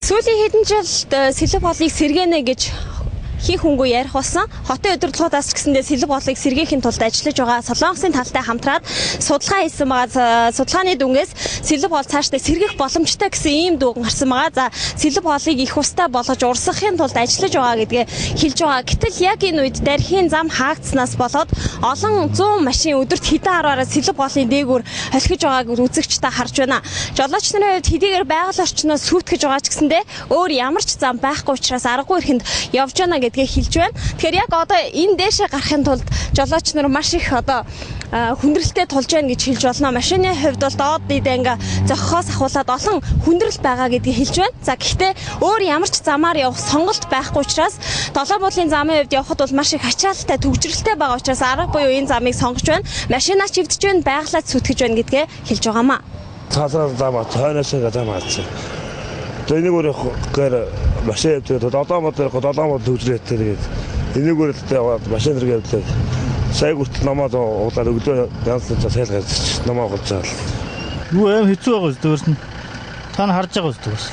Сүүлийн хэдэн жилд сэлэг болыг сэргэнэ гэж хийх хөнгөө ярих болсон. Хотын удирдлагуудаас ч гэсэндээ сэлэг болыг сэргээхийн тулд ажиллаж байгаа Солонгосын талтай хамтраад судалгаа хийсэн байгаа. Судалгааны дүнгээс сэлэг бол цаашдаа сэргэх боломжтой гэсэн ийм дүн гарсан байгаа. За сэлэг болыг их устай болгож урсгахын тулд ажиллаж байгаа гэдгээ хэлж байгаа. Гэтэл яг энэ үед дархийн зам хаагдсанаас болоод олон 100 машин өдөрт хэдэн хараараа сэлэг болын дээгүүр холхиж байгааг үзэгчтэй харж байна. Жолооч нарын хувьд хэдийгээр байгаль орчноос сүйтгэж байгаа ч гэсэндээ өөр ямар ч зам байхгүй учраас аргагүй ихэнд явж байна гэдгээ хэлж байна. Тэгэхээр яг одоо энэ дээшээ гарахын тулд жолооч нар маш их одоо хүндрэлтэй тулж байна гэж хэлж болно. Машины хувьд бол доод дийдээ ингээ зохихоос ахуулаад олон хүндрэл байгаа гэдгийг хэлж байна. За гэхдээ өөр ямар ч замаар явах сонголт байхгүй учраас долоо буудлын замын хувьд явхад бол маш их ачаалттай төвжрэлтэй байгаа учраас арга буюу энэ замыг сонгож байна. Машинаа чивдэж байна, байгалаа сүтгэж байна гэдгээ хэлж байгаамаа. Цаасаар зам хойноос зам хаачих. Энийг өөр гэхээр машин явдаг долоомод төвжрээд тэгээд энийг өөр машин зэрэг явдаг. Сая хүртэл намаад углаад өглөө янзлж сайл гарч намаа голж байгаа. Юу аим хэцүү байгаа зүгээрс нь. Та нар харж байгаа зүгээрс.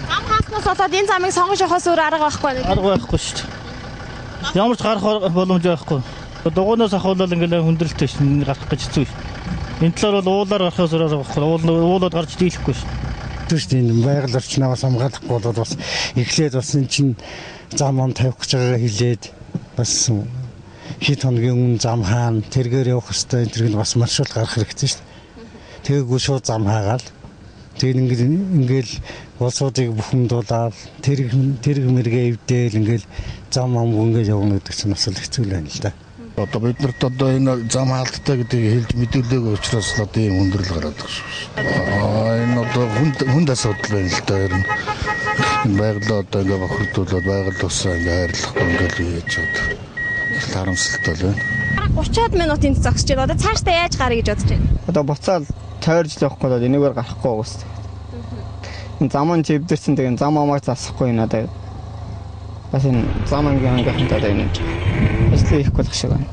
Зам хааснаас болоод энэ замыг сонгож явахаас өөр арга байхгүй нэг. Арга байхгүй шүү дээ. Ямар ч гарах боломж байхгүй. Дугуйнаас ахвал ингээл хүндрэлтэй шин гарах гэж хэцүү шүү. Энэ талаар бол уулаар гарахаас өөр арга байхгүй. Уулаад гарч дийлэхгүй шүү. Энэ байгаль орчноос хамгаалахгүй бол бас эхлээд бас эн чин зам тавих гэж байгаагаа хэлээд бас хэд хоногийн өмнө зам хаана тэргээр явах хэвээр энэ төрөнд бас маршрут гаргах хэрэгтэй шүү дээ. Тэгээгүү шууд зам хаагаал. Тэгээд ингээл улсуудыг бухимдуулаад тэрэг мэргээ эвдээл ингээл зам ингээл явна гэдэг чинь бас хэцүү л байна л да. Одоо бид нарт одоо энэ зам хаалттай гэдгийг хэлж мэдүүлдэг учраас одоо ийм хүндрэл гараад байгаа шүү. Энэ одоо хүнд асуудал байна л да. Энэ байгалаа одоо ингээ бохирдуулаад байгаль усаа ингээ хайрлахгүй ингээл хийж чад. Харамсалтай л байна. 30-аад минутын зогсож байна. Одоо цаашдаа яаж гарах гэж бодож байна? Одоо буцаал тойрж явахгүй бол энийгээр гарахгүй уус. Энэ заман чивдэрсэн тэгээ зам амаар засахгүй надад. Бас энэ зам ангийн хантаад энэ ажил хийх болох шиг байна.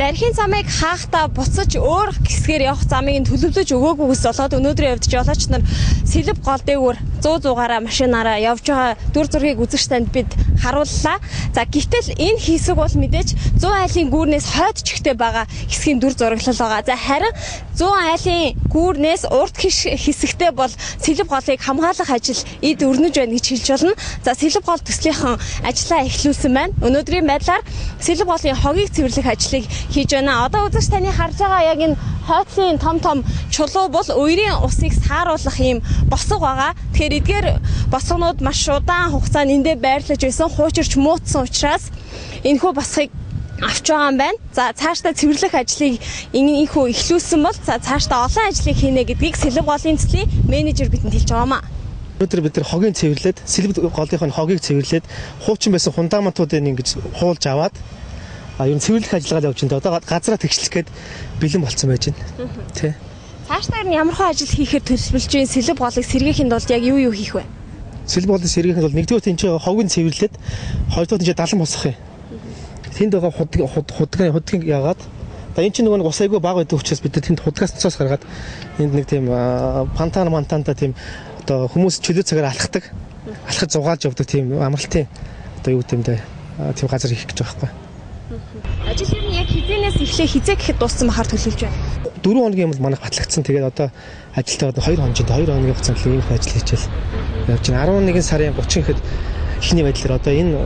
Дархийн замыг хаахтаа буцаж өөр хэсгээр явах замыг төлөвлөж өгөөгүйгээс болоод өнөөдрийн хувьд жолооч нар сэлэг гол дээгүүр 100-100-аараа машинаараа явж байгаа дүр зургийг үзэгч танд бид харууллаа. За гэтэл энэ хэсэг бол мэдээж 100 айлын гүүрнээс хойд чигтээ байгаа хэсгийн дүр зураглал байгаа. За харин 100 айлын гүүрнээс урд хэсэгтээ бол сэлэг голыг хамгаалах ажил эд өрнөж байна гэж хэлж болно. За сэлэг гол төслийнхэн ажлаа эхлүүлсэн байна. Өнөөдрийн байдлаар сэлэг голын хогийг цэвэрлэх ажлыг хийж байна. Одоо үзэгч таны харж байгаа яг энэ хойцлын том чулуу бол үерийн усыг сааруулах юм босго байгаа. Тэгэхээр эдгээр босгонууд маш удаан хугацаанд эндээ байрлаж байсан, хуучирч муутсан учраас энэхүү босгыг авч байгаа юм байна. За цаашдаа цэвэрлэх ажлыг энэхүү эхлүүлсэн бол цаашдаа олон ажлыг хийнэ гэдгийг сэлэг голын төслийн менежер бидэнд хэлж байгаамаа. Өнөөдөр бид нар хогийг цэвэрлээд, сэлэг голынхаа хогийг цэвэрлээд, хуучин байсан фундаментуудыг ингэж хуулж аваад ер нь цэвэрлэх ажиллагаа явж байна. Одоо газраа тэгшлэх гээд бэлэн болцсон байж байна. Тэ. Цаашдаа ямар хөө ажил хийхээр төлөвлөж байна? Сэлэг голыг сэргээхийн тулд яг юу хийх вэ? Сэлэг голыг сэргээхийн тулд нэгдүгээр энэ чинь хогийг цэвэрлээд, хоёрдугаар энэ далан босгох юм. Тэнд байгаа худгийг яагаад энэ чинь нөгөө ус айгүй бага байдаг учраас бид тэнд худгаас цоос гаргаад энд нэг тийм пантанта тийм одоо хүмүүс чөлөө цагаар алхдаг. Алхаж зугаалж явдаг тийм амралтын одоо юу гэмдэ тийм газар хийх гэж байгаа байхгүй. Ажил ер нь яг хизэнээс эхлээ хизээ гэхэд дууссан бахаар төлөвлөж байна. 4 хоногийн өмнө манайх батлагдсан. Тэгээд одоо ажилтаа 2 хоногийн хугацаанд л ийм ажил хийчихэл явж байна. 11 сарын 30 гэхэд эхний байдлаар одоо энэ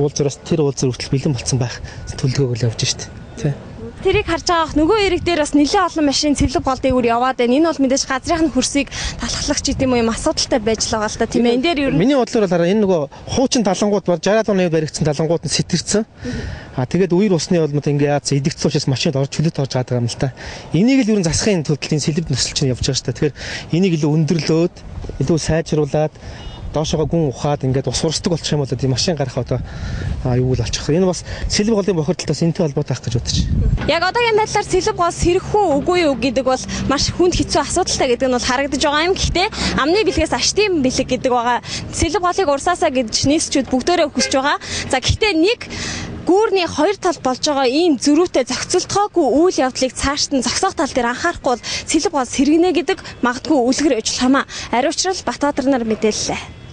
уулзраас тэр уулзар хүртэл бэлэн болсон байх төлөвлөгөөгөө явж штт. Тэ. Тэрийг харж байгаах нөгөө эрэг дээр бас нэлээд олон машин сэлэг гол дээгүүр яваад байна. Энэ бол мэдээж газрын хөрсийг талхлах ч гэдэм юм асуудалтай байж л байгаа л та тийм ээ. Энэ дээр ер нь миний бодлоор хараа энэ нөгөө хуучин талангууд бол 60-аад оны баригдсан талангууд нь сэтэрсэн. Тэгээд үер усны болмод ингээ яац идэгцсэн учраас машинд орж чөлөөт орж байгаа юм л та. Энийг л ер нь засахын төлөвийн сэлэг нөхцөл чинь явж байгаа шүү дээ. Тэгэхээр энийг илүү өндөрлөөд илүү сайжруулад доошоогоо гүн ухаад ингээд ус урсдаг болчих юм бол тийм машин гарах одоо юу л болчих. Энэ бас сэлбэг голын бохирдолтоос энэтэй холбоотой ах гэж бодож. Яг одоогийн байдлаар сэлбэг гол сэрэх үү үгүй юу гэдэг бол маш хүнд хэцүү асуудалтай гэдэг нь бол харагдаж байгаа юм. Гэхдээ амны бэлгээс аштын бэлэг гэдэг байгаа. Сэлбэг голыг урсаасаа гэж нийсчүүд бүгдээрээ хүсэж байгаа. За гэхдээ нэг гүүрний хоёр тал болж байгаа ийм зөрүүтэй зохицолтгоогүй үйл явдлыг цаашд нь зогсоох тал дээр анхаарахгүй бол сэлбэг гол сэргэнэ гэдэг магадгүй үлгэр ажиллах юм аа. Ариучлал Батбаатар нар мэдээллээ.